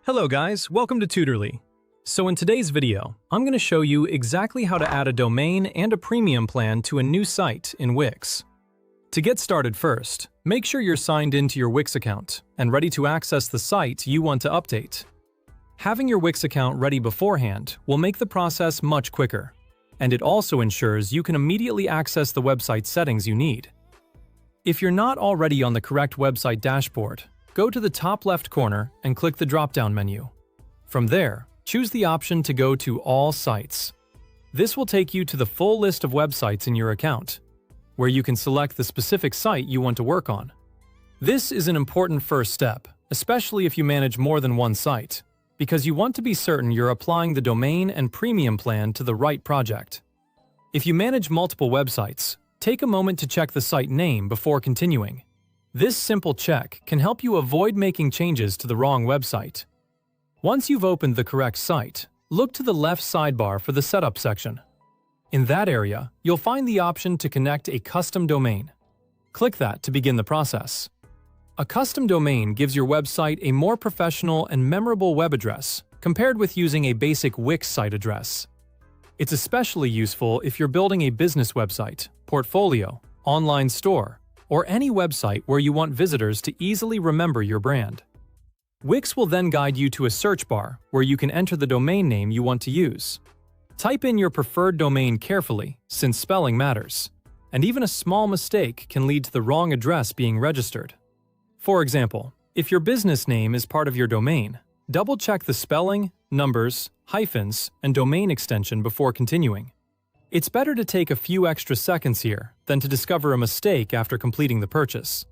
Hello guys, welcome to Tutorly. So in today's video, I'm going to show you exactly how to add a domain and a premium plan to a new site in Wix. To get started first, make sure you're signed into your Wix account and ready to access the site you want to update. Having your Wix account ready beforehand will make the process much quicker, and it also ensures you can immediately access the website settings you need. If you're not already on the correct website dashboard, go to the top left corner and click the drop-down menu. From there, choose the option to go to All Sites. This will take you to the full list of websites in your account, where you can select the specific site you want to work on. This is an important first step, especially if you manage more than one site, because you want to be certain you're applying the domain and premium plan to the right project. If you manage multiple websites, take a moment to check the site name before continuing. This simple check can help you avoid making changes to the wrong website. Once you've opened the correct site, look to the left sidebar for the Setup section. In that area, you'll find the option to connect a custom domain. Click that to begin the process. A custom domain gives your website a more professional and memorable web address compared with using a basic Wix site address. It's especially useful if you're building a business website, portfolio, online store, or any website where you want visitors to easily remember your brand. Wix will then guide you to a search bar where you can enter the domain name you want to use. Type in your preferred domain carefully, since spelling matters, and even a small mistake can lead to the wrong address being registered. For example, if your business name is part of your domain, double-check the spelling, numbers, hyphens, and domain extension before continuing. It's better to take a few extra seconds here than to discover a mistake after completing the purchase.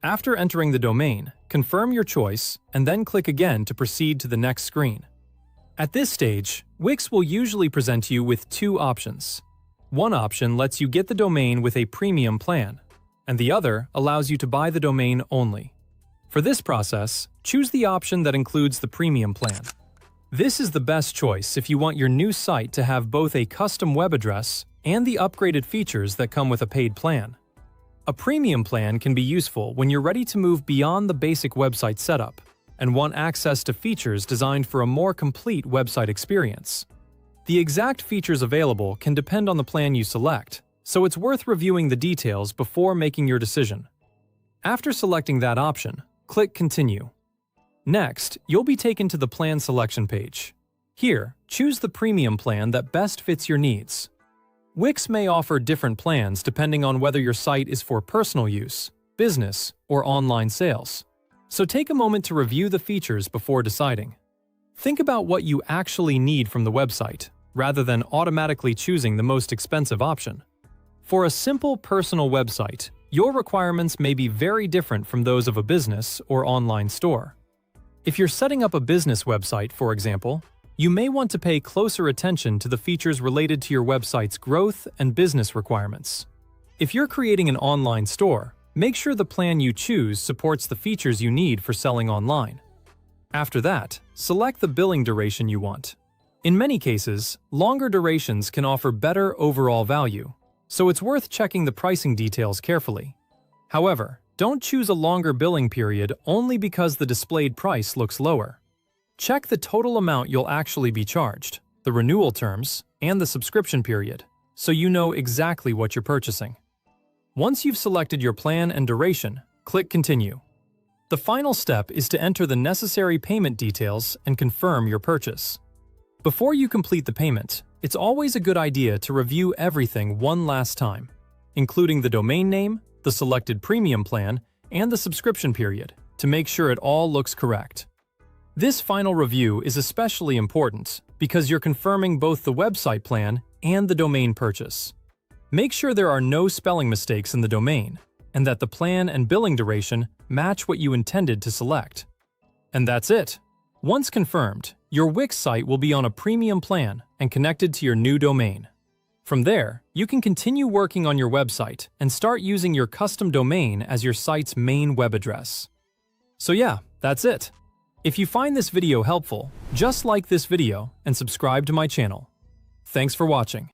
After entering the domain, confirm your choice and then click again to proceed to the next screen. At this stage, Wix will usually present you with two options. One option lets you get the domain with a premium plan, and the other allows you to buy the domain only. For this process, choose the option that includes the premium plan. This is the best choice if you want your new site to have both a custom web address and the upgraded features that come with a paid plan. A premium plan can be useful when you're ready to move beyond the basic website setup and want access to features designed for a more complete website experience. The exact features available can depend on the plan you select, so it's worth reviewing the details before making your decision. After selecting that option, click Continue. Next, you'll be taken to the plan selection page. Here, choose the premium plan that best fits your needs. Wix may offer different plans depending on whether your site is for personal use, business, or online sales. So take a moment to review the features before deciding. Think about what you actually need from the website, rather than automatically choosing the most expensive option. For a simple personal website, your requirements may be very different from those of a business or online store. If you're setting up a business website, for example, you may want to pay closer attention to the features related to your website's growth and business requirements. If you're creating an online store, make sure the plan you choose supports the features you need for selling online. After that, select the billing duration you want. In many cases, longer durations can offer better overall value, so it's worth checking the pricing details carefully. However, don't choose a longer billing period only because the displayed price looks lower. Check the total amount you'll actually be charged, the renewal terms, and the subscription period, so you know exactly what you're purchasing. Once you've selected your plan and duration, click Continue. The final step is to enter the necessary payment details and confirm your purchase. Before you complete the payment, it's always a good idea to review everything one last time, including the domain name, the selected premium plan, and the subscription period, to make sure it all looks correct. This final review is especially important because you're confirming both the website plan and the domain purchase. Make sure there are no spelling mistakes in the domain, and that the plan and billing duration match what you intended to select. And that's it! Once confirmed, your Wix site will be on a premium plan and connected to your new domain. From there, you can continue working on your website and start using your custom domain as your site's main web address. So yeah, that's it. If you find this video helpful, just like this video and subscribe to my channel. Thanks for watching.